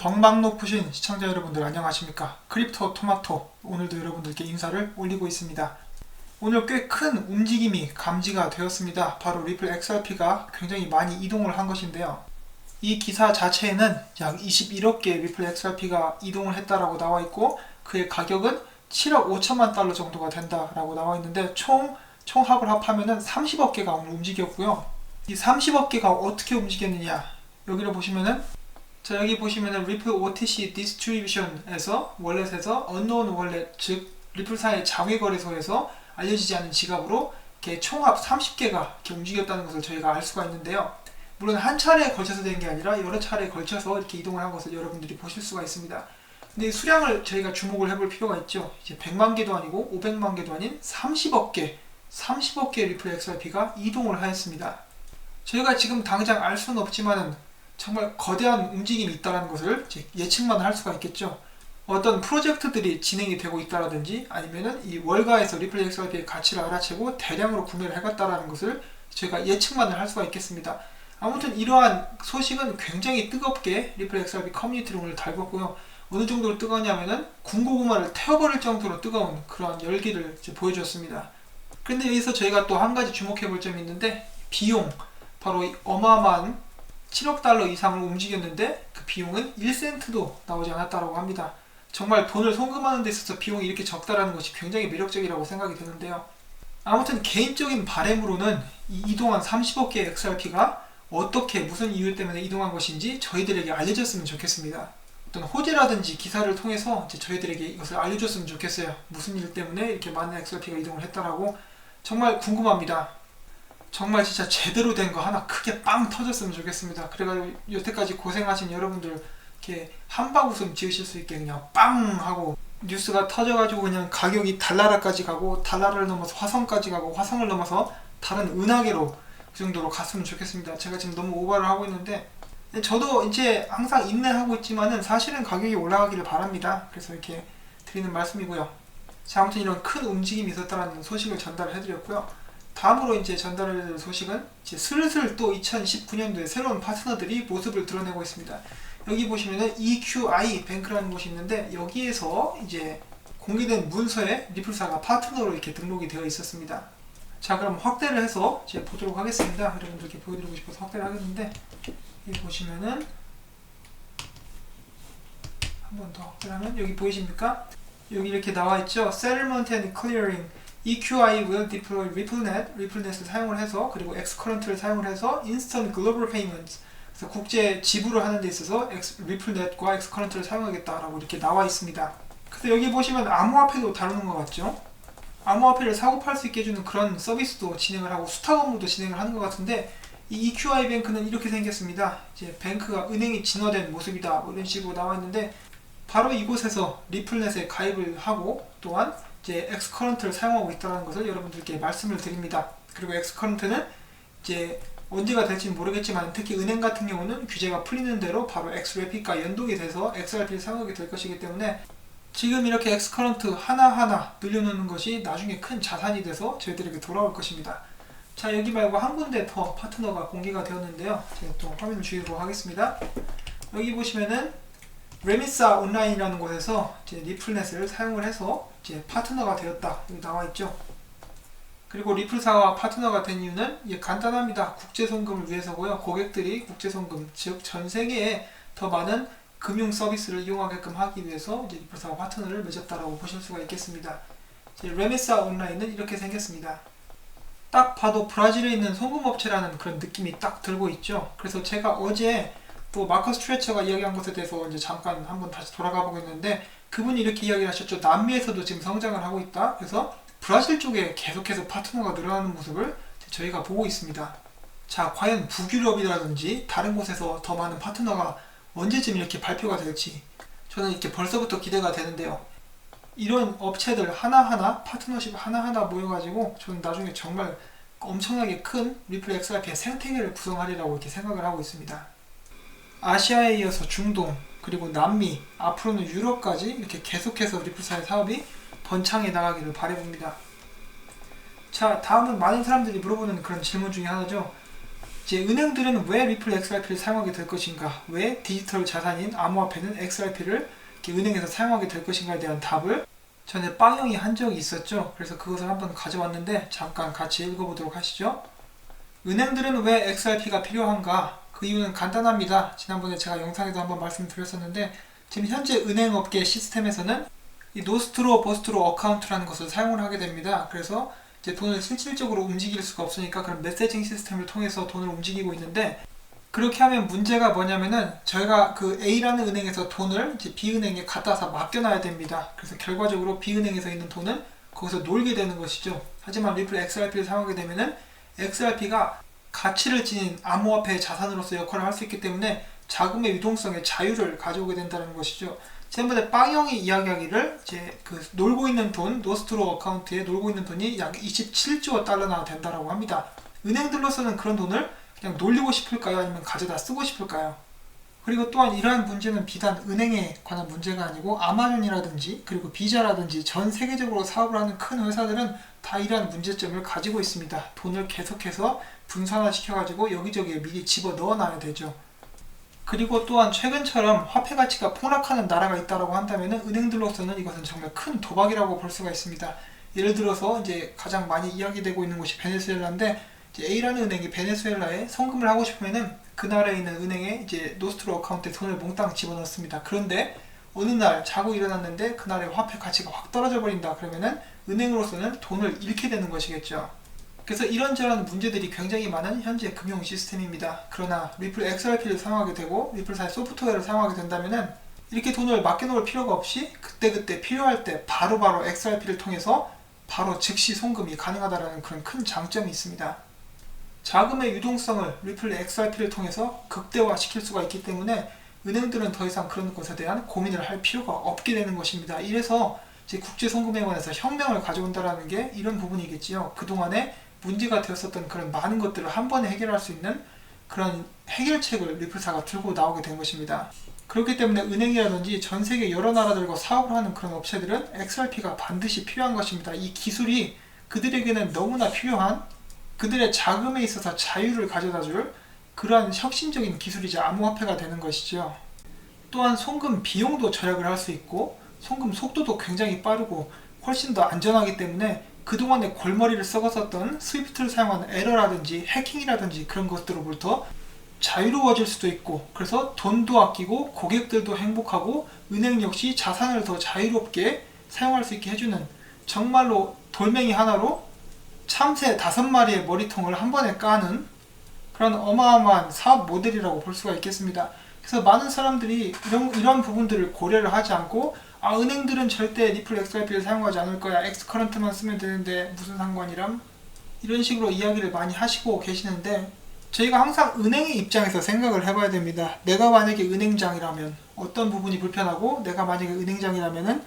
덕망 높으신 시청자 여러분들 안녕하십니까? 크립토 토마토 오늘도 여러분들께 인사를 올리고 있습니다. 오늘 꽤 큰 움직임이 감지가 되었습니다. 바로 리플 XRP가 굉장히 많이 이동을 한 것인데요. 이 기사 자체에는 약 21억 개의 리플 XRP가 이동을 했다라고 나와 있고 그의 가격은 7억 5천만 달러 정도가 된다라고 나와 있는데 총합을 합하면은 30억 개가 오늘 움직였고요. 이 30억 개가 어떻게 움직였느냐? 여기를 보시면은 여기 보시면은 리플 OTC 디스트리뷰션에서 월렛에서 언노운 월렛 즉 리플사의 장외 거래소에서 알려지지 않은 지갑으로 이렇게 총합 30개가 이렇게 움직였다는 것을 저희가 알 수가 있는데요. 물론 한 차례에 걸쳐서 된 게 아니라 여러 차례에 걸쳐서 이렇게 이동을 한 것을 여러분들이 보실 수가 있습니다. 근데 이 수량을 저희가 주목을 해볼 필요가 있죠. 이제 100만 개도 아니고 500만 개도 아닌 30억 개의 리플 XRP가 이동을 하였습니다. 저희가 지금 당장 알 수는 없지만은 정말 거대한 움직임이 있다는 것을 예측만 할 수가 있겠죠. 어떤 프로젝트들이 진행이 되고 있다라든지 아니면은 이 월가에서 리플 XRP의 가치를 알아채고 대량으로 구매를 해갔다라는 것을 저희가 예측만을 할 수가 있겠습니다. 아무튼 이러한 소식은 굉장히 뜨겁게 리플 XRP 커뮤니티를 오늘 달궜고요. 어느 정도로 뜨거웠냐면은 군고구마를 태워버릴 정도로 뜨거운 그러한 열기를 보여줬습니다. 그런데 여기서 저희가 또 한 가지 주목해볼 점이 있는데 비용, 바로 이 어마어마한 7억 달러 이상을 움직였는데 그 비용은 1센트도 나오지 않았다고 합니다. 정말 돈을 송금하는 데 있어서 비용이 이렇게 적다라는 것이 굉장히 매력적이라고 생각이 드는데요. 아무튼 개인적인 바람으로는 이 이동한 30억 개의 XRP가 어떻게 무슨 이유 때문에 이동한 것인지 저희들에게 알려졌으면 좋겠습니다. 어떤 호재라든지 기사를 통해서 저희들에게 이것을 알려줬으면 좋겠어요. 무슨 일 때문에 이렇게 많은 XRP가 이동을 했다라고 정말 궁금합니다. 정말 진짜 제대로 된 거 하나 크게 빵 터졌으면 좋겠습니다. 그래가지고 여태까지 고생하신 여러분들 이렇게 한방 웃음 지으실 수 있게 그냥 빵 하고 뉴스가 터져가지고 그냥 가격이 달나라까지 가고 달나라를 넘어서 화성까지 가고 화성을 넘어서 다른 은하계로 그 정도로 갔으면 좋겠습니다. 제가 지금 너무 오버를 하고 있는데 저도 이제 항상 인내하고 있지만은 사실은 가격이 올라가기를 바랍니다. 그래서 이렇게 드리는 말씀이고요. 자, 아무튼 이런 큰 움직임이 있었다는 소식을 전달을 해드렸고요. 다음으로 이제 전달해드릴 소식은 이제 슬슬 또 2019년도에 새로운 파트너들이 모습을 드러내고 있습니다. 여기 보시면은 EQI 뱅크라는 곳이 있는데 여기에서 이제 공개된 문서에 리플사가 파트너로 이렇게 등록이 되어 있었습니다. 자, 그럼 확대를 해서 이제 보도록 하겠습니다. 여러분들께 보여드리고 싶어서 확대를 하겠는데 여기 보시면은 한 번 더 확대를 하면 여기 보이십니까? 여기 이렇게 나와 있죠. Settlement and Clearing EQI will deploy 리플넷을 사용을 해서 그리고 Xcurrent를 사용을 해서 Instant Global Payments 그래서 국제 지불을 하는 데 있어서 리플넷과 Xcurrent를 사용하겠다라고 이렇게 나와 있습니다. 그래서 여기 보시면 암호화폐도 다루는 것 같죠? 암호화폐를 사고 팔 수 있게 해주는 그런 서비스도 진행을 하고 수탁 업무도 진행을 하는 것 같은데 이 EQI 뱅크는 이렇게 생겼습니다. 이제 뱅크가 은행이 진화된 모습이다 뭐 이런 식으로 나와 있는데 바로 이곳에서 리플넷에 가입을 하고 또한 이제 Xcurrent를 사용하고 있다는 것을 여러분들께 말씀을 드립니다. 그리고 Xcurrent는 이제 언제가 될지는 모르겠지만 특히 은행 같은 경우는 규제가 풀리는 대로 바로 XRP과 연동이 돼서 XRP를 사용하게 될 것이기 때문에 지금 이렇게 Xcurrent 하나하나 늘려놓는 것이 나중에 큰 자산이 돼서 저희들에게 돌아올 것입니다. 자, 여기 말고 한 군데 더 파트너가 공개가 되었는데요. 제가 또 화면을 주도록 하겠습니다. 여기 보시면은 레미사 온라인이라는 곳에서 이제 리플넷을 사용을 해서 이제 파트너가 되었다 여기 나와 있죠. 그리고 리플사와 파트너가 된 이유는 간단합니다. 국제송금을 위해서고요. 고객들이 국제송금 즉 전 세계에 더 많은 금융 서비스를 이용하게끔 하기 위해서 이제 리플사와 파트너를 맺었다라고 보실 수가 있겠습니다. 레미사 온라인은 이렇게 생겼습니다. 딱 봐도 브라질에 있는 송금업체라는 그런 느낌이 딱 들고 있죠. 그래서 제가 어제 또 마커스 트레처가 이야기한 것에 대해서 이제 잠깐 한번 다시 돌아가 보겠는데 그분이 이렇게 이야기를 하셨죠. 남미에서도 지금 성장을 하고 있다. 그래서 브라질 쪽에 계속해서 파트너가 늘어나는 모습을 저희가 보고 있습니다. 자, 과연 북유럽이라든지 다른 곳에서 더 많은 파트너가 언제쯤 이렇게 발표가 될지 저는 이렇게 벌써부터 기대가 되는데요. 이런 업체들 하나하나 파트너십 하나하나 모여가지고 저는 나중에 정말 엄청나게 큰 리플 XRP의 생태계를 구성하리라고 이렇게 생각을 하고 있습니다. 아시아에 이어서 중동 그리고 남미 앞으로는 유럽까지 이렇게 계속해서 리플사의 사업이 번창해 나가기를 바라봅니다. 자, 다음은 많은 사람들이 물어보는 그런 질문 중에 하나죠. 이제 은행들은 왜 리플 XRP를 사용하게 될 것인가, 왜 디지털 자산인 암호화폐는 XRP를 은행에서 사용하게 될 것인가에 대한 답을 전에 빵형이 한 적이 있었죠. 그래서 그것을 한번 가져왔는데 잠깐 같이 읽어보도록 하시죠. 은행들은 왜 XRP가 필요한가? 그 이유는 간단합니다. 지난번에 제가 영상에도 한번 말씀드렸었는데, 지금 현재 은행업계 시스템에서는 이 노스트로 버스트로 어카운트라는 것을 사용을 하게 됩니다. 그래서 이제 돈을 실질적으로 움직일 수가 없으니까 그런 메시징 시스템을 통해서 돈을 움직이고 있는데, 그렇게 하면 문제가 뭐냐면은 저희가 그 A라는 은행에서 돈을 이제 B은행에 갖다서 맡겨놔야 됩니다. 그래서 결과적으로 B은행에서 있는 돈은 거기서 놀게 되는 것이죠. 하지만 리플 XRP를 사용하게 되면은 XRP가 가치를 지닌 암호화폐의 자산으로서 역할을 할 수 있기 때문에 자금의 유동성의 자유를 가져오게 된다는 것이죠. 지난번에 빵형이 이야기하기를 이제 그 놀고 있는 돈, 노스트로 어카운트에 놀고 있는 돈이 약 27조 달러나 된다라고 합니다. 은행들로서는 그런 돈을 그냥 놀리고 싶을까요? 아니면 가져다 쓰고 싶을까요? 그리고 또한 이러한 문제는 비단 은행에 관한 문제가 아니고 아마존이라든지 그리고 비자라든지 전 세계적으로 사업을 하는 큰 회사들은 다 이러한 문제점을 가지고 있습니다. 돈을 계속해서 분산화시켜가지고 여기저기에 미리 집어 넣어놔야 되죠. 그리고 또한 최근처럼 화폐 가치가 폭락하는 나라가 있다고 한다면 은행들로서는 이것은 정말 큰 도박이라고 볼 수가 있습니다. 예를 들어서 이제 가장 많이 이야기되고 있는 곳이 베네수엘라인데, 이제 A라는 은행이 베네수엘라에 송금을 하고 싶으면은 그 나라에 있는 은행에 이제 노스트로 어카운트에 돈을 몽땅 집어넣습니다. 그런데 어느 날 자고 일어났는데 그 나라의 화폐 가치가 확 떨어져 버린다. 그러면은 은행으로서는 돈을 잃게 되는 것이겠죠. 그래서 이런저런 문제들이 굉장히 많은 현재 금융 시스템입니다. 그러나 리플 XRP를 사용하게 되고 리플사의 소프트웨어를 사용하게 된다면은 이렇게 돈을 맡겨놓을 필요가 없이 그때그때 필요할 때 바로바로 XRP를 통해서 바로 즉시 송금이 가능하다는 그런 큰 장점이 있습니다. 자금의 유동성을 리플 XRP를 통해서 극대화시킬 수가 있기 때문에 은행들은 더 이상 그런 것에 대한 고민을 할 필요가 없게 되는 것입니다. 이래서 이제 국제송금에 관해서 혁명을 가져온다는 게 이런 부분이겠지요. 그동안에 문제가 되었었던 그런 많은 것들을 한 번에 해결할 수 있는 그런 해결책을 리플사가 들고 나오게 된 것입니다. 그렇기 때문에 은행이라든지 전 세계 여러 나라들과 사업을 하는 그런 업체들은 XRP가 반드시 필요한 것입니다. 이 기술이 그들에게는 너무나 필요한, 그들의 자금에 있어서 자유를 가져다줄 그러한 혁신적인 기술이자 암호화폐가 되는 것이죠. 또한 송금 비용도 절약을 할 수 있고 송금 속도도 굉장히 빠르고 훨씬 더 안전하기 때문에 그동안에 골머리를 썩었었던 스위프트를 사용하는 에러라든지 해킹이라든지 그런 것들로부터 자유로워질 수도 있고, 그래서 돈도 아끼고 고객들도 행복하고 은행 역시 자산을 더 자유롭게 사용할 수 있게 해주는, 정말로 돌멩이 하나로 참새 5마리의 머리통을 한 번에 까는 그런 어마어마한 사업 모델이라고 볼 수가 있겠습니다. 그래서 많은 사람들이 이런 부분들을 고려를 하지 않고 은행들은 절대 리플 XRP를 사용하지 않을 거야, 엑스커런트만 쓰면 되는데 무슨 상관이람? 이런 식으로 이야기를 많이 하시고 계시는데, 저희가 항상 은행의 입장에서 생각을 해봐야 됩니다. 내가 만약에 은행장이라면 어떤 부분이 불편하고, 내가 만약에 은행장이라면은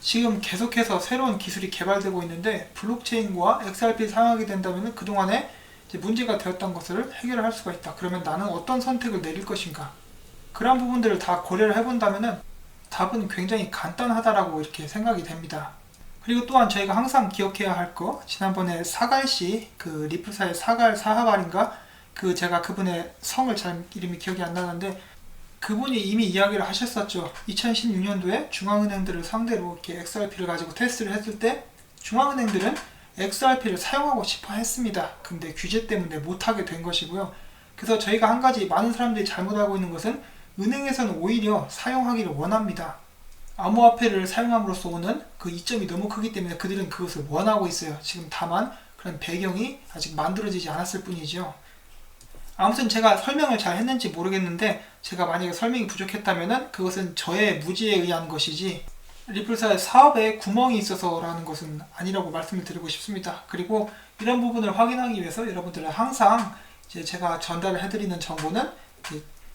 지금 계속해서 새로운 기술이 개발되고 있는데 블록체인과 XRP를 사용하게 된다면 그동안에 이제 문제가 되었던 것을 해결할 수가 있다. 그러면 나는 어떤 선택을 내릴 것인가? 그런 부분들을 다 고려를 해본다면 답은 굉장히 간단하다라고 이렇게 생각이 됩니다. 그리고 또한 저희가 항상 기억해야 할 거, 지난번에 사갈씨, 그 리플사의 사갈 사하발인가? 제가 그분의 성을 잘 이름이 기억이 안 나는데 그분이 이미 이야기를 하셨었죠. 2016년도에 중앙은행들을 상대로 이렇게 XRP를 가지고 테스트를 했을 때 중앙은행들은 XRP를 사용하고 싶어 했습니다. 근데 규제 때문에 못하게 된 것이고요. 그래서 저희가 한 가지 많은 사람들이 잘못 알고 있는 것은 은행에서는 오히려 사용하기를 원합니다. 암호화폐를 사용함으로써 오는 그 이점이 너무 크기 때문에 그들은 그것을 원하고 있어요. 지금 다만 그런 배경이 아직 만들어지지 않았을 뿐이죠. 아무튼 제가 설명을 잘 했는지 모르겠는데, 제가 만약에 설명이 부족했다면 그것은 저의 무지에 의한 것이지 리플사의 사업에 구멍이 있어서 라는 것은 아니라고 말씀을 드리고 싶습니다. 그리고 이런 부분을 확인하기 위해서 여러분들은 항상 이제 제가 전달을 해드리는 정보는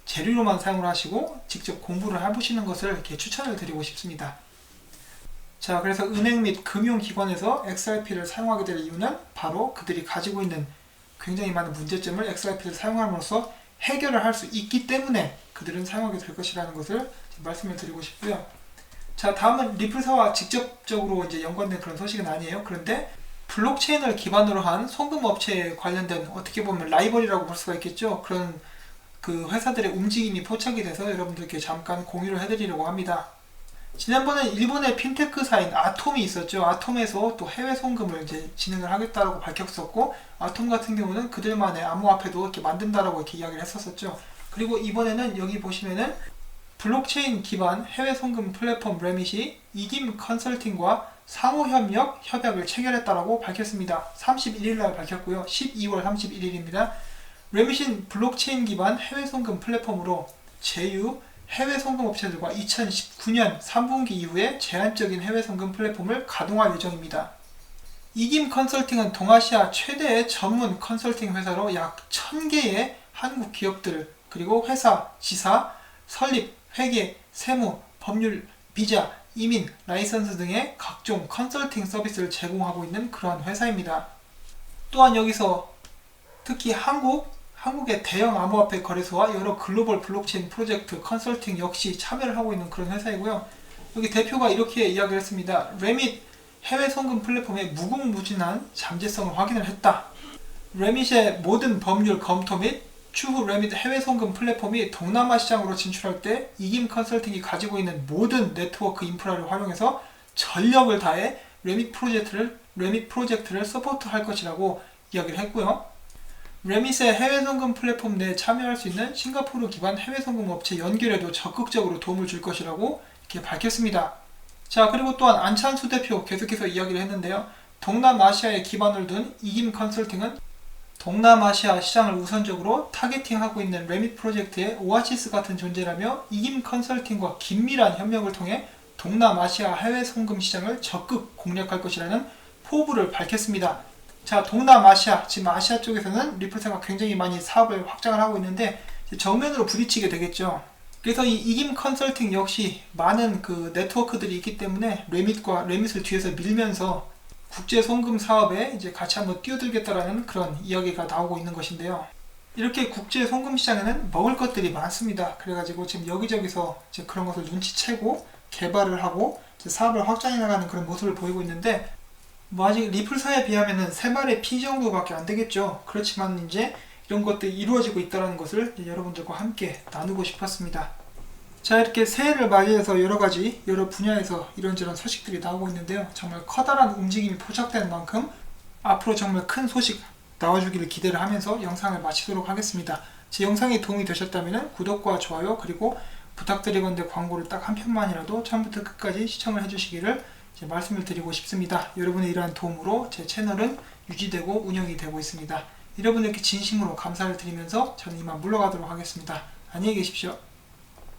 재료로만 사용을 하시고 직접 공부를 해보시는 것을 이렇게 추천을 드리고 싶습니다. 자, 그래서 은행 및 금융기관에서 XRP를 사용하게 될 이유는 바로 그들이 가지고 있는 굉장히 많은 문제점을 XRP를 사용함으로써 해결을 할 수 있기 때문에 그들은 사용하게 될 것이라는 것을 말씀을 드리고 싶고요. 자, 다음은 리플사와 직접적으로 이제 연관된 그런 소식은 아니에요. 그런데 블록체인을 기반으로 한 송금업체에 관련된 어떻게 보면 라이벌이라고 볼 수가 있겠죠. 그런 그 회사들의 움직임이 포착이 돼서 여러분들께 잠깐 공유를 해드리려고 합니다. 지난번에 일본의 핀테크사인 아톰이 있었죠. 아톰에서 또 해외 송금을 이제 진행을 하겠다라고 밝혔었고, 아톰 같은 경우는 그들만의 암호화폐도 이렇게 만든다라고 이렇게 이야기를 했었었죠. 그리고 이번에는 여기 보시면은 블록체인 기반 해외 송금 플랫폼 레밋이 이김 컨설팅과 상호협력 협약을 체결했다라고 밝혔습니다. 31일날 밝혔고요. 12월 31일입니다. 레밋은 블록체인 기반 해외 송금 플랫폼으로 제휴 해외 송금 업체들과 2019년 3분기 이후에 제한적인 해외 송금 플랫폼을 가동할 예정입니다. 이김 컨설팅은 동아시아 최대의 전문 컨설팅 회사로 약 1000개의 한국 기업들, 그리고 회사, 지사, 설립, 회계, 세무, 법률, 비자, 이민, 라이선스 등의 각종 컨설팅 서비스를 제공하고 있는 그러한 회사입니다. 또한 여기서 특히 한국의 대형 암호화폐 거래소와 여러 글로벌 블록체인 프로젝트 컨설팅 역시 참여를 하고 있는 그런 회사이고요. 여기 대표가 이렇게 이야기를 했습니다. 레밋 해외 송금 플랫폼의 무궁무진한 잠재성을 확인을 했다. 레밋의 모든 법률 검토 및 추후 레밋 해외 송금 플랫폼이 동남아 시장으로 진출할 때 이김 컨설팅이 가지고 있는 모든 네트워크 인프라를 활용해서 전력을 다해 레밋 프로젝트를 서포트할 것이라고 이야기를 했고요. 레밋의 해외 송금 플랫폼 내에 참여할 수 있는 싱가포르 기반 해외 송금 업체 연결에도 적극적으로 도움을 줄 것이라고 이렇게 밝혔습니다. 자, 그리고 또한 안찬수 대표 계속해서 이야기를 했는데요. 동남아시아에 기반을 둔 이김 컨설팅은 동남아시아 시장을 우선적으로 타겟팅하고 있는 레밋 프로젝트의 오아시스 같은 존재라며 이김 컨설팅과 긴밀한 협력을 통해 동남아시아 해외 송금 시장을 적극 공략할 것이라는 포부를 밝혔습니다. 자, 동남아시아, 지금 아시아 쪽에서는 리플세가 굉장히 많이 사업을 확장을 하고 있는데 정면으로 부딪히게 되겠죠. 그래서 이 이김 컨설팅 역시 많은 그 네트워크들이 있기 때문에 레밋을 뒤에서 밀면서 국제 송금 사업에 이제 같이 한번 뛰어들겠다라는 그런 이야기가 나오고 있는 것인데요. 이렇게 국제 송금 시장에는 먹을 것들이 많습니다. 그래가지고 지금 여기저기서 이제 그런 것을 눈치채고 개발을 하고 이제 사업을 확장해 나가는 그런 모습을 보이고 있는데, 뭐 아직 리플사에 비하면은 3발의 피 정도밖에 안 되겠죠. 그렇지만 이제 이런 것들이 이루어지고 있다는 것을 여러분들과 함께 나누고 싶었습니다. 자, 이렇게 새해를 맞이해서 여러 분야에서 이런저런 소식들이 나오고 있는데요. 정말 커다란 움직임이 포착된 만큼 앞으로 정말 큰 소식 나와주기를 기대를 하면서 영상을 마치도록 하겠습니다. 제 영상이 도움이 되셨다면 구독과 좋아요, 그리고 부탁드리건대 광고를 딱 한 편만이라도 처음부터 끝까지 시청을 해주시기를 말씀을 드리고 싶습니다. 여러분의 이러한 도움으로 제 채널은 유지되고 운영이 되고 있습니다. 여러분에게 진심으로 감사를 드리면서 저는 이만 물러가도록 하겠습니다. 안녕히 계십시오.